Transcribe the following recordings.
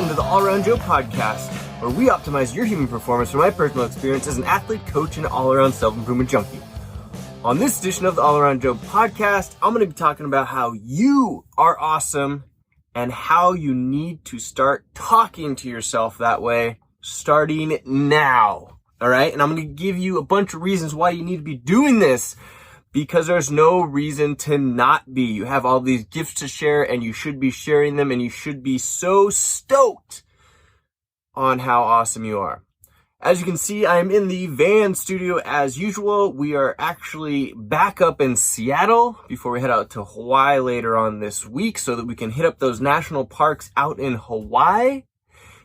welcome to the All Around Joe podcast, where we optimize your human performance from my personal experience as an athlete, coach, and all-around self-improvement junkie. On this edition of the All Around Joe podcast, I'm going to be talking about how you are awesome and how you need to start talking to yourself that way starting now. All right? And I'm going to give you a bunch of reasons why you need to be doing this, because there's no reason to not be. You have all these gifts to share, and you should be sharing them, and you should be so stoked on how awesome you are. As you can see, I'm in the van studio as usual. We are actually back up in Seattle before we head out to Hawaii later on this week so that we can hit up those national parks out in Hawaii.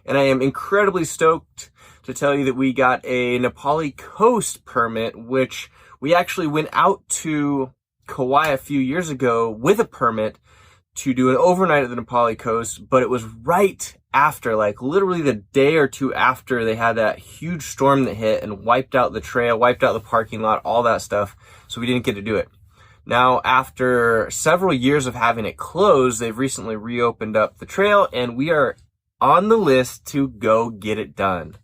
And I am incredibly stoked to tell you that we got a Nepali Coast permit, which we actually went out to Kauai a few years ago with a permit to do an overnight at the Nepali Coast, but it was right after, like literally the day or two after they had that huge storm that hit and wiped out the trail, wiped out the parking lot, all that stuff. So we didn't get to do it. Now, after several years of having it closed, they've recently reopened up the trail and we are on the list to go get it done.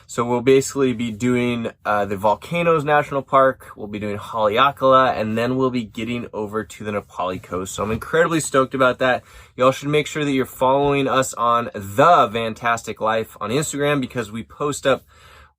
So we'll basically be doing the Volcanoes National Park, we'll be doing Haleakala, and then we'll be getting over to the Nepali Coast. So I'm incredibly stoked about that. Y'all should make sure that you're following us on The Fantastic Life on Instagram, because we post up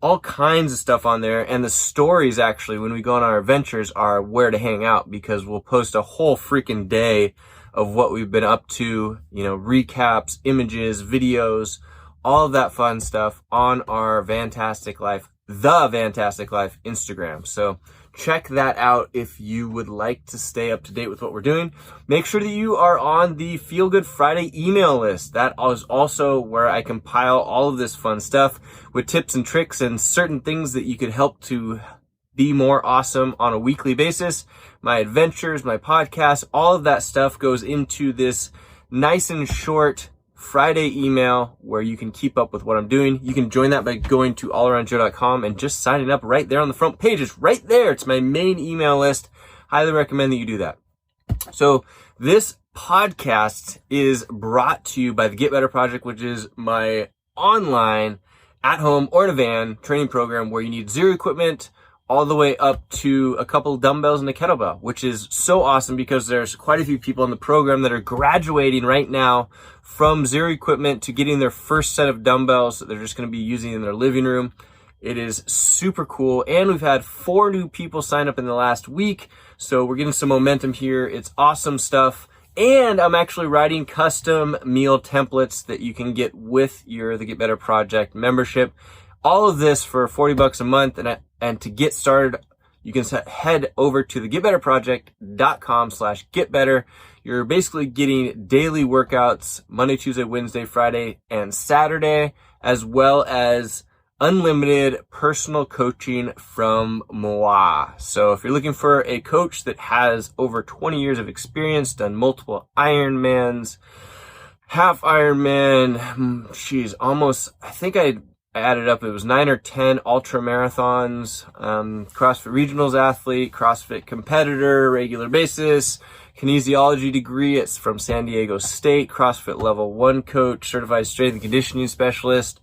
all kinds of stuff on there, and the stories actually when we go on our adventures are where to hang out, because we'll post a whole freaking day of what we've been up to, recaps, images, videos, all of that fun stuff on our Fantastic Life, The Fantastic Life Instagram. So check that out if you would like to stay up to date with what we're doing. Make sure that you are on the Feel Good Friday email list. That is also where I compile all of this fun stuff with tips and tricks and certain things that you could help to be more awesome on a weekly basis. My adventures, my podcast, all of that stuff goes into this nice and short Friday email where you can keep up with what I'm doing. You can join that by going to allaroundjoe.com and just signing up right there on the front page. It's right there. It's my main email list. Highly recommend that you do that. So this podcast is brought to you by the Get Better Project, which is my online, at home or in a van training program where you need zero equipment all the way up to a couple of dumbbells and a kettlebell, which is so awesome because there's quite a few people in the program that are graduating right now from zero equipment to getting their first set of dumbbells that they're just going to be using in their living room. It is super cool. And we've had 4 new people sign up in the last week. So we're getting some momentum here. It's awesome stuff. And I'm actually writing custom meal templates that you can get with the Get Better Project membership. All of this for $40 a month. And to get started, you can head over to the getbetterproject.com/getbetter. You're basically getting daily workouts Monday, Tuesday, Wednesday, Friday, and Saturday, as well as unlimited personal coaching from moi. So if you're looking for a coach that has over 20 years of experience, done multiple Ironmans, half Ironman, I think I added up, it was 9 or 10 ultra marathons, CrossFit Regionals athlete, CrossFit competitor, regular basis, kinesiology degree, it's from San Diego State, CrossFit level 1 coach, certified strength and conditioning specialist.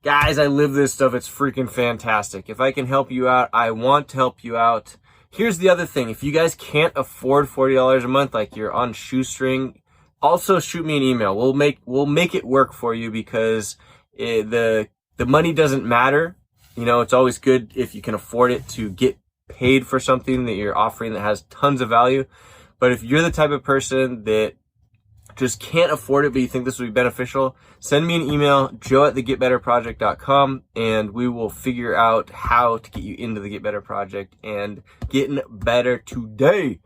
Guys, I live this stuff. It's freaking fantastic. If I can help you out, I want to help you out. Here's the other thing. If you guys can't afford $40 a month, like you're on shoestring, also shoot me an email. We'll make it work for you, because the money doesn't matter. It's always good if you can afford it to get paid for something that you're offering that has tons of value. But if you're the type of person that just can't afford it, but you think this would be beneficial, send me an email, joe@thegetbetterproject.com, and we will figure out how to get you into the Get Better Project and getting better today.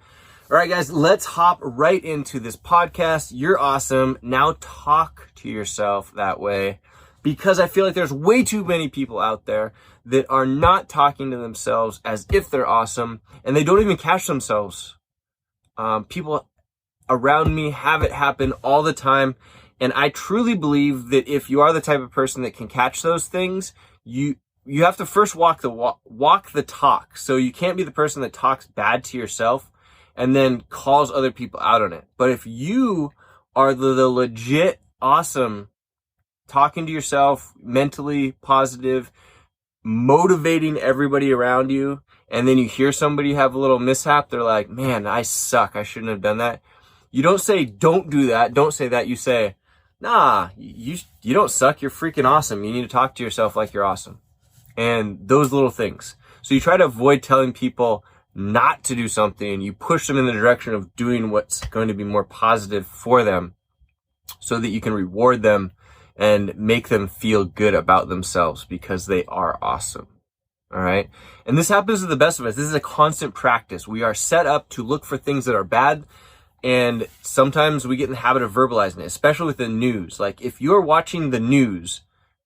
All right, guys, let's hop right into this podcast. You're awesome. Now talk to yourself that way, because I feel like there's way too many people out there that are not talking to themselves as if they're awesome, and they don't even catch themselves. People around me have it happen all the time, and I truly believe that if you are the type of person that can catch those things, you have to first walk the talk. So you can't be the person that talks bad to yourself and then calls other people out on it. But if you are the legit awesome talking to yourself, mentally positive, motivating everybody around you, and then you hear somebody have a little mishap, they're like, man, I suck, I shouldn't have done that. You don't say, don't do that, don't say that. You say, nah, you don't suck, you're freaking awesome. You need to talk to yourself like you're awesome. And those little things. So you try to avoid telling people not to do something, and you push them in the direction of doing what's going to be more positive for them so that you can reward them and make them feel good about themselves because they are awesome. All right. And this happens to the best of us. This is a constant practice. We are set up to look for things that are bad. And sometimes we get in the habit of verbalizing it, especially with the news. Like if you're watching the news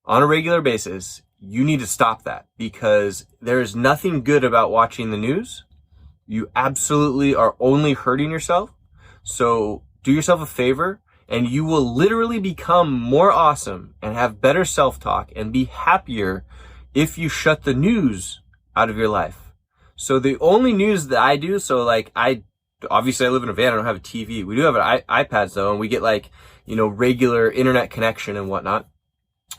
on a regular basis, you need to stop that because there is nothing good about watching the news. You absolutely are only hurting yourself. So do yourself a favor and you will literally become more awesome and have better self-talk and be happier if you shut the news out of your life. So the only news that I do, so like obviously I live in a van, I don't have a TV. We do have an iPads though, and we get like, regular internet connection and whatnot.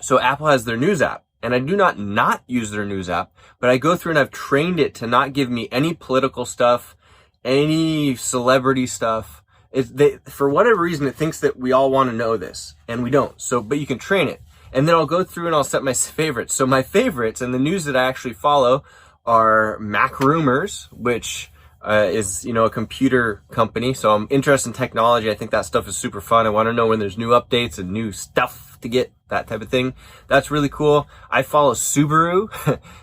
So Apple has their news app, and I do not use their news app, but I go through and I've trained it to not give me any political stuff, any celebrity stuff. For whatever reason, it thinks that we all want to know this, and we don't. So, but you can train it. And then I'll go through and I'll set my favorites. So my favorites and the news that I actually follow are MacRumors, which is, a computer company. So I'm interested in technology. I think that stuff is super fun. I want to know when there's new updates and new stuff to get, that type of thing. That's really cool. I follow Subaru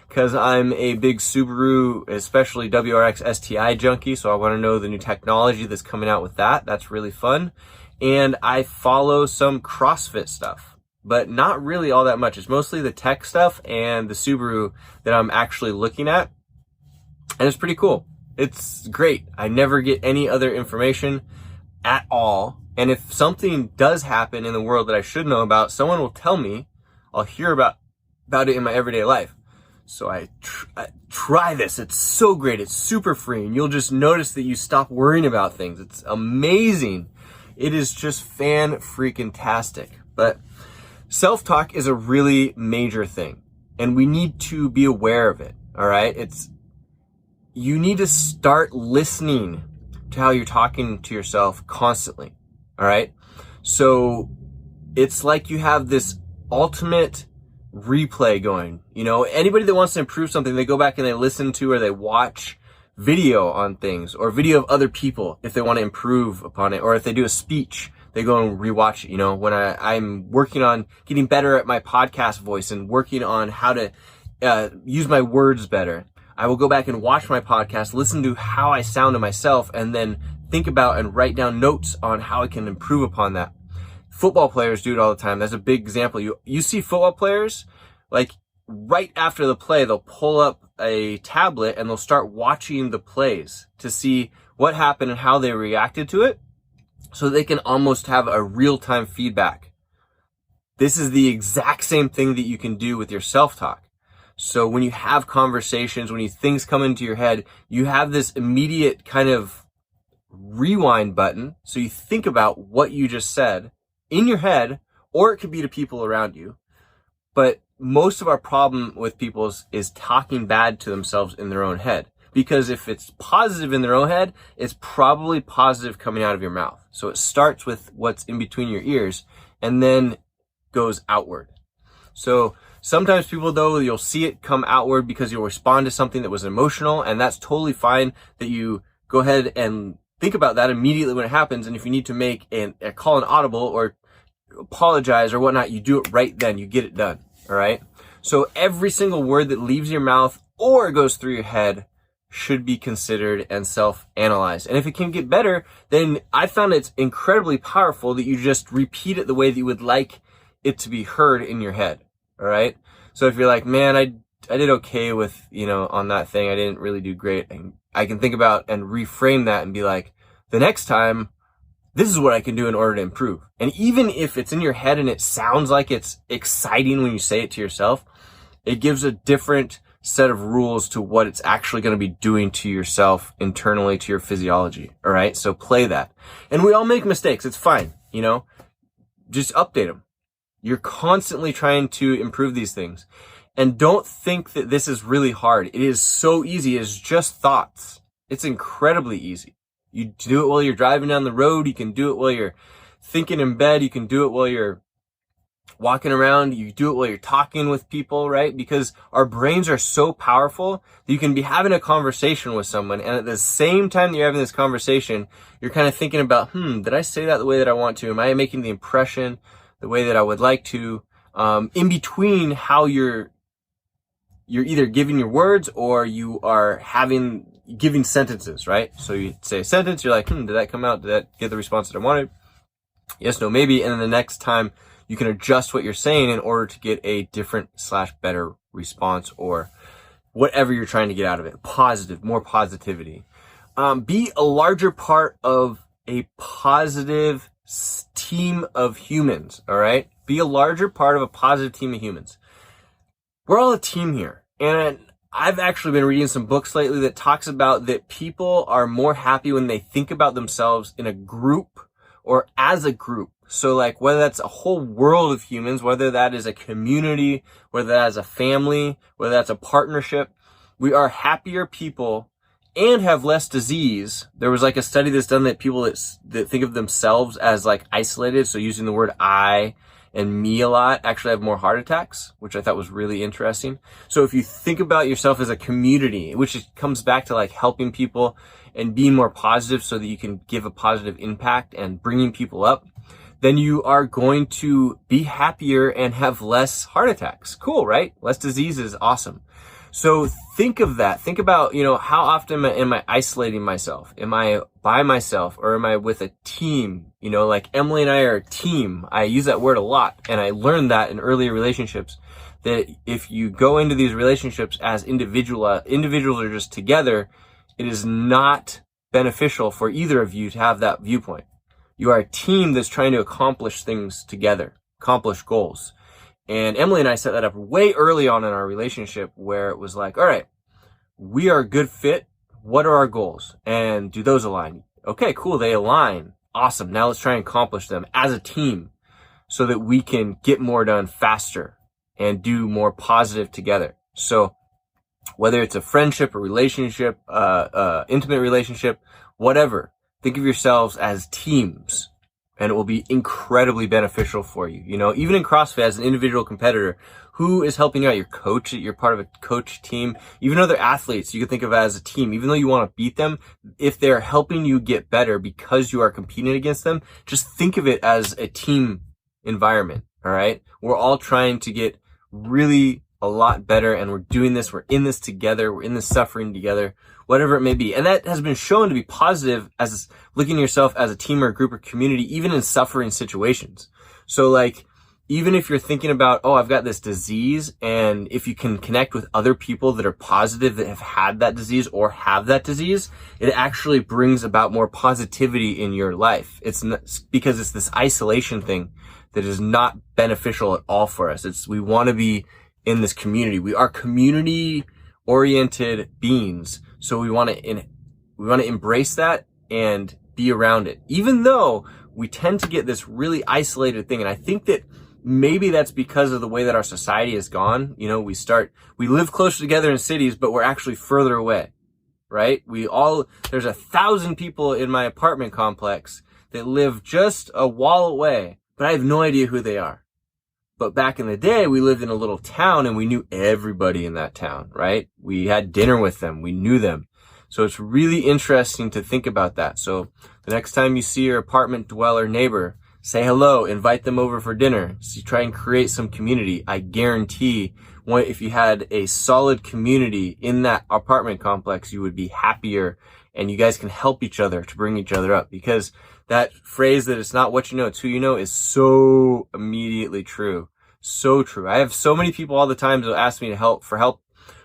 because I'm a big Subaru, especially WRX STI junkie. So I want to know the new technology that's coming out with that. That's really fun. And I follow some CrossFit stuff, but not really all that much. It's mostly the tech stuff and the Subaru that I'm actually looking at. And it's pretty cool. It's great. I never get any other information at all. And if something does happen in the world that I should know about, someone will tell me. I'll hear about it in my everyday life. So I try this. It's so great. It's super free. And you'll just notice that you stop worrying about things. It's amazing. It is just fan-freaking-tastic. But self-talk is a really major thing. And we need to be aware of it. All right? You need to start listening to how you're talking to yourself constantly. All right. So it's like you have this ultimate replay going. Anybody that wants to improve something, they go back and they listen to or they watch video on things or video of other people if they want to improve upon it. Or if they do a speech, they go and rewatch it. When I'm working on getting better at my podcast voice and working on how to use my words better, I will go back and watch my podcast, listen to how I sound to myself, and then think about and write down notes on how I can improve upon that. Football players do it all the time. That's a big example. You see football players, like right after the play, they'll pull up a tablet and they'll start watching the plays to see what happened and how they reacted to it so they can almost have a real-time feedback. This is the exact same thing that you can do with your self-talk. So when you have conversations, when things come into your head, you have this immediate kind of rewind button. So you think about what you just said in your head, or it could be to people around you. But most of our problem with people is talking bad to themselves in their own head. Because if it's positive in their own head, it's probably positive coming out of your mouth. So it starts with what's in between your ears and then goes outward. So sometimes people, though, you'll see it come outward because you'll respond to something that was emotional, and that's totally fine that you go ahead and think about that immediately when it happens. And if you need to make a call an audible or apologize or whatnot, you do it right then. You get it done. All right. So every single word that leaves your mouth or goes through your head should be considered and self-analyzed. And if it can get better, then I found it's incredibly powerful that you just repeat it the way that you would like it to be heard in your head. All right. So if you're like, man, I did okay with, on that thing, I didn't really do great. And I can think about and reframe that and be like, the next time, this is what I can do in order to improve. And even if it's in your head and it sounds like it's exciting when you say it to yourself, it gives a different set of rules to what it's actually going to be doing to yourself internally, to your physiology. All right. So play that. And we all make mistakes. It's fine. Just update them. You're constantly trying to improve these things. And don't think that this is really hard. It is so easy. It's just thoughts. It's incredibly easy. You do it while you're driving down the road. You can do it while you're thinking in bed. You can do it while you're walking around. You do it while you're talking with people, right? Because our brains are so powerful that you can be having a conversation with someone, and at the same time that you're having this conversation, you're kind of thinking about, did I say that the way that I want to? Am I making the impression the way that I would like to? In between how you're either giving your words or you are giving sentences, right? So you say a sentence, you're like, did that come out? Did that get the response that I wanted? Yes, no, maybe. And then the next time you can adjust what you're saying in order to get a different / better response or whatever you're trying to get out of it. Positive, more positivity. Be a larger part of a positive team of humans, all right? Be a larger part of a positive team of humans. We're all a team here. And I've actually been reading some books lately that talks about that people are more happy when they think about themselves in a group or as a group. So like whether that's a whole world of humans, whether that is a community, whether that is a family, whether that's a partnership, we are happier people and have less disease. There was like a study that's done that people that think of themselves as like isolated, so using the word I and me a lot, actually have more heart attacks, which I thought was really interesting. So if you think about yourself as a community, which comes back to like helping people and being more positive so that you can give a positive impact and bringing people up, then you are going to be happier and have less heart attacks. Cool, right? Less disease is awesome. So think of that. Think about, how often am I isolating myself? Am I by myself or am I with a team? Like Emily and I are a team. I use that word a lot. And I learned that in earlier relationships, that if you go into these relationships as individuals are just together, it is not beneficial for either of you to have that viewpoint. You are a team that's trying to accomplish things together, accomplish goals. And Emily and I set that up way early on in our relationship where it was like, all right, we are a good fit. What are our goals? And do those align? Okay, cool. They align. Awesome. Now let's try and accomplish them as a team so that we can get more done faster and do more positive together. So whether it's a friendship, a relationship, intimate relationship, whatever, think of yourselves as teams. And it will be incredibly beneficial for you. Even in CrossFit as an individual competitor, who is helping you out? Your coach, you're part of a coach team. Even other athletes, you can think of as a team. Even though you want to beat them, if they're helping you get better because you are competing against them, just think of it as a team environment, all right? We're all trying to get really a lot better, and we're doing this. We're in this together. We're in this suffering together, whatever it may be. And that has been shown to be positive as looking at yourself as a team or a group or community, even in suffering situations. So like, even if you're thinking about, I've got this disease, and if you can connect with other people that are positive that have had that disease or have that disease, it actually brings about more positivity in your life. It's not, because it's this isolation thing that is not beneficial at all for us. We want to be in this community. We are community oriented beings. So we want to embrace that and be around it, even though we tend to get this really isolated thing. And I think that maybe that's because of the way that our society has gone. We live closer together in cities, but we're actually further away, right? There's 1,000 people in my apartment complex that live just a wall away, but I have no idea who they are. But back in the day, we lived in a little town and we knew everybody in that town, right? We had dinner with them. We knew them. So it's really interesting to think about that. So the next time you see your apartment dweller neighbor, say hello, invite them over for dinner. So you try and create some community. I guarantee if you had a solid community in that apartment complex, you would be happier, and you guys can help each other to bring each other up, because that phrase that it's not what you know, it's who you know is so immediately true. So true. I have so many people all the time that ask me for help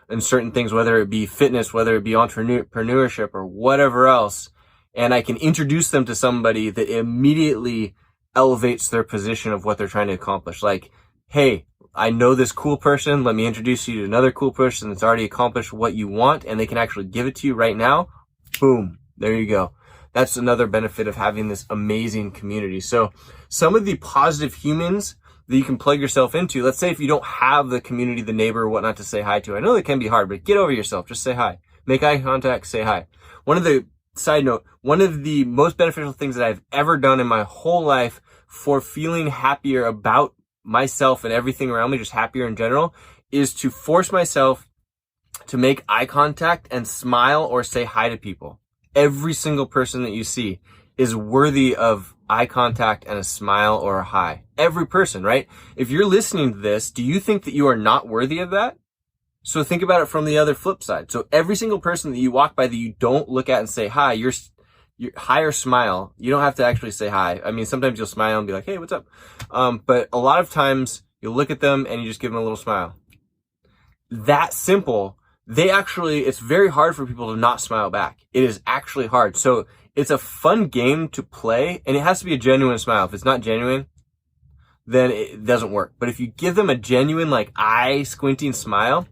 in certain things, whether it be fitness, whether it be entrepreneurship or whatever else. And I can introduce them to somebody that immediately elevates their position of what they're trying to accomplish. Like, hey, I know this cool person. Let me introduce you to another cool person that's already accomplished what you want, and they can actually give it to you right now. Boom. There you go. That's another benefit of having this amazing community. So some of the positive humans that you can plug yourself into. Let's say if you don't have the community, the neighbor or whatnot to say hi to. I know that can be hard, but get over yourself. Just say hi. Make eye contact, say hi. Side note, one of the most beneficial things that I've ever done in my whole life for feeling happier about myself and everything around me, just happier in general, is to force myself to make eye contact and smile or say hi to people. Every single person that you see is worthy of eye contact and a smile or a hi. Every person, right? If you're listening to this, do you think that you are not worthy of that? So think about it from the other flip side. So every single person that you walk by that you don't look at and say hi, you're hi or smile. You don't have to actually say hi. I mean, sometimes you'll smile and be like, hey, what's up? But a lot of times you'll look at them and you just give them a little smile. That simple. It's very hard for people to not smile back. It is actually hard. So it's a fun game to play, and it has to be a genuine smile. If it's not genuine, then it doesn't work. But if you give them a genuine, like, eye squinting smile,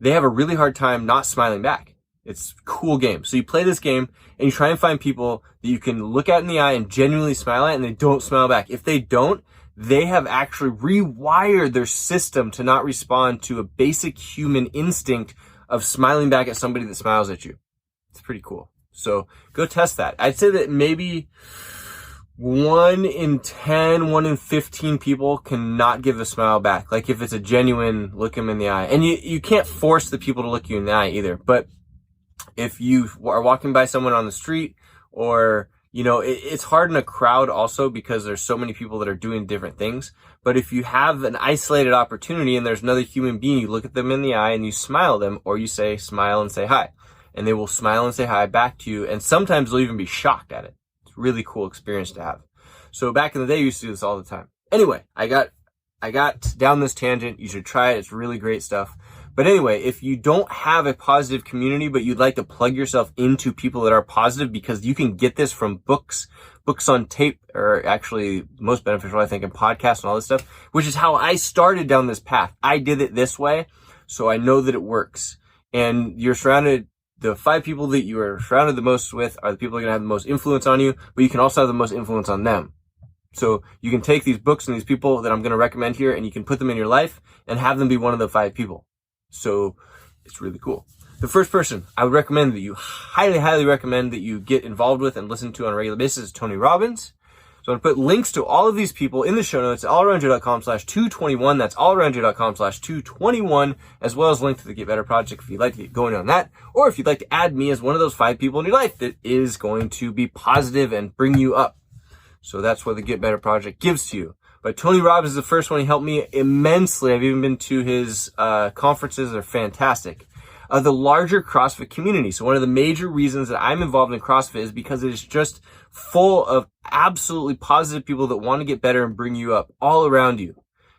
they have a really hard time not smiling back. It's a cool game. So you play this game and you try and find people that you can look at in the eye and genuinely smile at, and they don't smile back. If they don't, they have actually rewired their system to not respond to a basic human instinct of smiling back at somebody that smiles at you. It's pretty cool. So go test that. I'd say that maybe 1 in 10, 1 in 15 people cannot give a smile back. Like if it's a genuine look them in the eye. And you can't force the people to look you in the eye either. But if you are walking by someone on the street, or, it's hard in a crowd also because there's so many people that are doing different things. But if you have an isolated opportunity and there's another human being, you look at them in the eye and you smile at them, or you say smile and say hi. And they will smile and say hi back to you. And sometimes they'll even be shocked at it. It's a really cool experience to have. So back in the day, I used to do this all the time. Anyway, I got down this tangent. You should try it. It's really great stuff. But anyway, if you don't have a positive community, but you'd like to plug yourself into people that are positive, because you can get this from books on tape, or actually most beneficial, I think, in podcasts and all this stuff, which is how I started down this path. I did it this way, so I know that it works. And the 5 people that you are surrounded the most with are the people that are going to have the most influence on you, but you can also have the most influence on them. So you can take these books and these people that I'm going to recommend here, and you can put them in your life and have them be one of the 5 people. So it's really cool. The first person I would recommend that you highly, highly recommend that you get involved with and listen to on a regular basis is Tony Robbins. So I'm going to put links to all of these people in the show notes at allaroundjoe.com/221. That's allaroundjoe.com/221, as well as link to the Get Better Project if you'd like to get going on that, or if you'd like to add me as one of those 5 people in your life that is going to be positive and bring you up. So that's what the Get Better Project gives to you. But Tony Robbins is the first one. He helped me immensely. I've even been to his conferences. They're fantastic. The larger CrossFit community. So one of the major reasons that I'm involved in CrossFit is because it is just full of absolutely positive people that want to get better and bring you up all around you.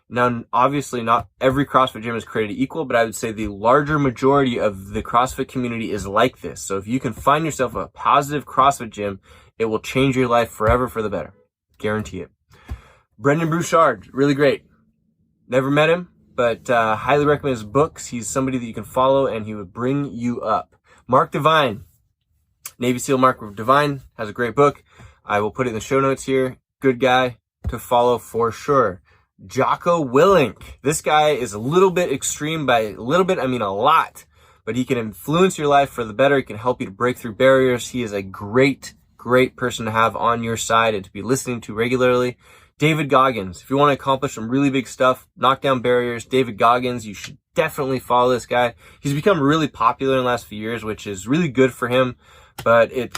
Now, obviously not every CrossFit gym is created equal, but I would say the larger majority of the CrossFit community is like this. So if you can find yourself a positive CrossFit gym, it will change your life forever for the better. Guarantee it. Brendan Bouchard, really great. Never met him, but highly recommend his books. He's somebody that you can follow, and he would bring you up. Mark Divine, Navy SEAL Mark Divine, has a great book. I will put it in the show notes here. Good guy to follow for sure. Jocko Willink. This guy is a little bit extreme. By a little bit, I mean a lot. But he can influence your life for the better. He can help you to break through barriers. He is a great person to have on your side and to be listening to regularly. David Goggins. If you want to accomplish some really big stuff, knock down barriers, David Goggins, you should definitely follow this guy. He's become really popular in the last few years, which is really good for him. But I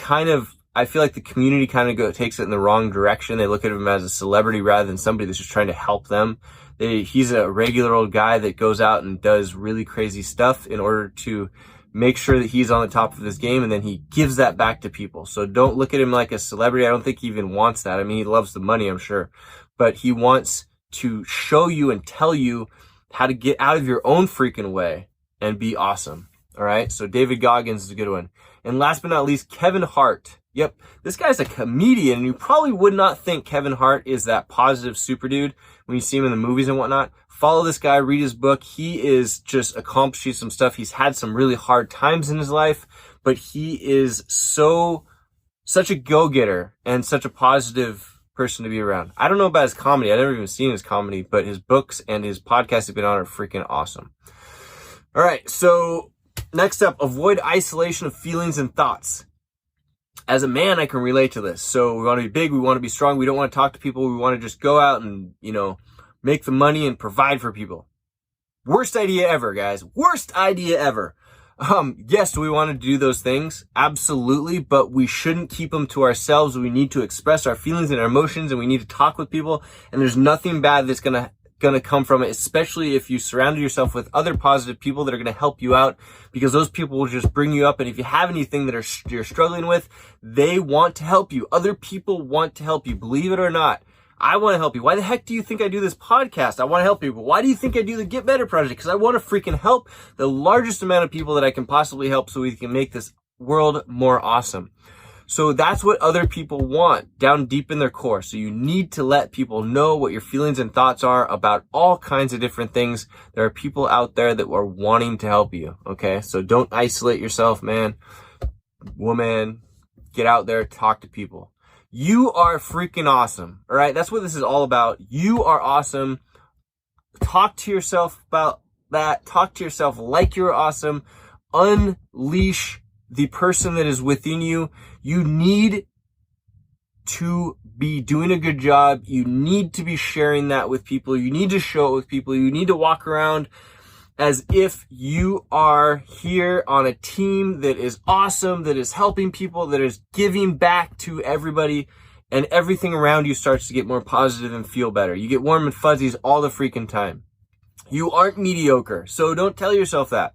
feel like the community takes it in the wrong direction. They look at him as a celebrity rather than somebody that's just trying to help them. He's a regular old guy that goes out and does really crazy stuff in order to make sure that he's on the top of his game, and then he gives that back to people. So don't look at him like a celebrity. I don't think he even wants that. I mean, he loves the money, I'm sure, but he wants to show you and tell you how to get out of your own freaking way and be awesome. All right. So David Goggins is a good one. And last but not least, Kevin Hart. Yep. This guy's a comedian, and you probably would not think Kevin Hart is that positive super dude when you see him in the movies and whatnot. Follow this guy, read his book. He is just accomplishing some stuff. He's had some really hard times in his life, but he is such a go-getter and such a positive person to be around. I don't know about his comedy. I've never even seen his comedy, but his books and his podcasts have been on are freaking awesome. All right. So next up, avoid isolation of feelings and thoughts. As a man, I can relate to this. So we want to be big. We want to be strong. We don't want to talk to people. We want to just go out and, make the money and provide for people. Worst idea ever, guys. Worst idea ever. Yes, do we want to do those things? Absolutely, but we shouldn't keep them to ourselves. We need to express our feelings and our emotions, and we need to talk with people, and there's nothing bad that's gonna come from it, especially if you surround yourself with other positive people that are gonna help you out, because those people will just bring you up, and if you have anything that you're struggling with, they want to help you. Other people want to help you, believe it or not. I want to help you. Why the heck do you think I do this podcast? I want to help people. Why do you think I do the Get Better Project? Because I want to freaking help the largest amount of people that I can possibly help so we can make this world more awesome. So that's what other people want down deep in their core. So you need to let people know what your feelings and thoughts are about all kinds of different things. There are people out there that are wanting to help you. Okay. So don't isolate yourself, man, woman, get out there, talk to people. You are freaking awesome. All right. That's what this is all about. You are awesome. Talk to yourself about that. Talk to yourself like you're awesome. Unleash the person that is within you. You need to be doing a good job. You need to be sharing that with people. You need to show it with people. You need to walk around as if you are here on a team that is awesome, that is helping people, that is giving back to everybody, and everything around you starts to get more positive and feel better. You get warm and fuzzies all the freaking time. You aren't mediocre, so don't tell yourself that.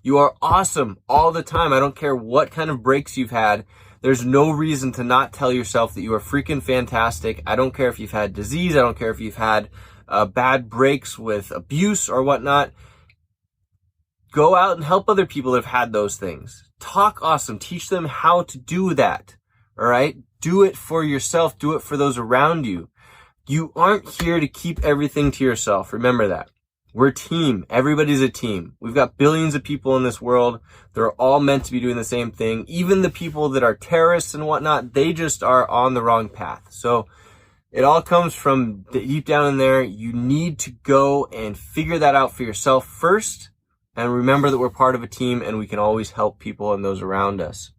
You are awesome all the time. I don't care what kind of breaks you've had. There's no reason to not tell yourself that you are freaking fantastic. I don't care if you've had disease. I don't care if you've had bad breaks with abuse or whatnot. Go out and help other people that have had those things. Talk awesome. Teach them how to do that. All right? Do it for yourself. Do it for those around you. You aren't here to keep everything to yourself. Remember that. We're a team. Everybody's a team. We've got billions of people in this world. They're all meant to be doing the same thing. Even the people that are terrorists and whatnot, they just are on the wrong path. So it all comes from deep down in there. You need to go and figure that out for yourself first. And remember that we're part of a team and we can always help people and those around us.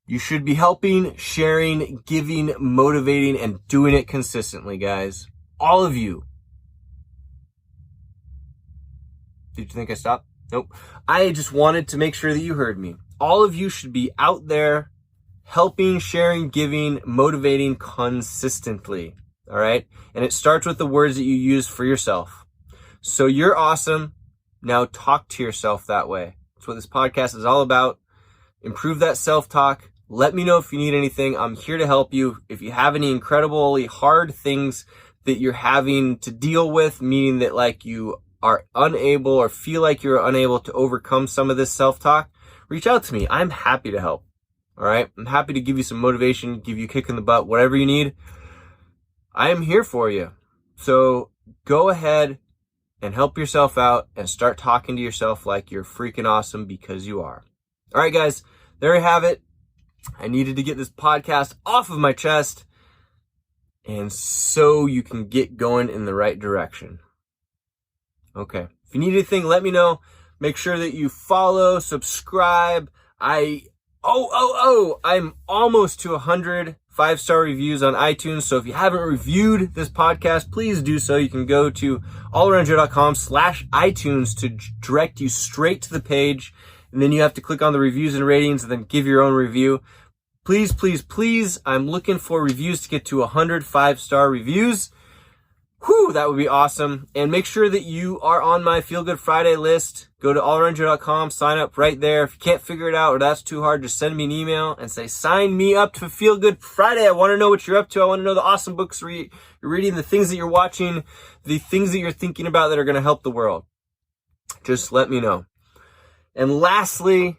You should be helping, sharing, giving, motivating, and doing it consistently, guys. All of you. Did you think I stopped? Nope. I just wanted to make sure that you heard me. All of you should be out there helping, sharing, giving, motivating consistently. All right? And it starts with the words that you use for yourself. So you're awesome. Now talk to yourself that way. That's what this podcast is all about. Improve that self-talk. Let me know if you need anything. I'm here to help you. If you have any incredibly hard things that you're having to deal with, meaning that like you are unable or feel like you're unable to overcome some of this self-talk, reach out to me. I'm happy to help. All right. I'm happy to give you some motivation, give you a kick in the butt, whatever you need. I am here for you. So go ahead and help yourself out and start talking to yourself like you're freaking awesome, because you are. All right, guys, there you have it. I needed to get this podcast off of my chest, and so you can get going in the right direction. Okay. If you need anything, let me know. Make sure that you follow, subscribe. I'm almost to 100 5-star reviews on iTunes. So if you haven't reviewed this podcast, please do so. You can go to allaroundjoe.com/iTunes to direct you straight to the page. And then you have to click on the reviews and ratings and then give your own review. Please, please, please. I'm looking for reviews to get to 100 5-star reviews. Whew, that would be awesome. And make sure that you are on my Feel Good Friday list. Go to allaroundjoe.com, sign up right there. If you can't figure it out or that's too hard, just send me an email and say, sign me up to Feel Good Friday. I want to know what you're up to. I want to know the awesome books you're reading, the things that you're watching, the things that you're thinking about that are going to help the world. Just let me know. And lastly,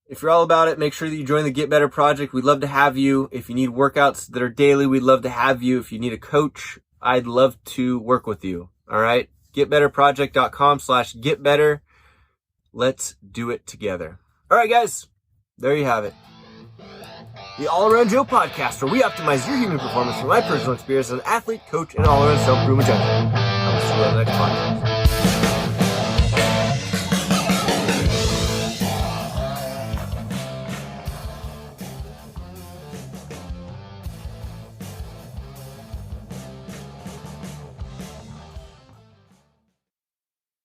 if you're all about it, make sure that you join the Get Better Project. We'd love to have you. If you need workouts that are daily, we'd love to have you. If you need a coach, I'd love to work with you. All right. GetBetterProject.com/getbetter. Let's do it together. All right, guys. There you have it. the All Around Joe podcast, where we optimize your human performance from my personal experience as an athlete, coach, and all-around self-improvement junkie. I will see you on the next podcast.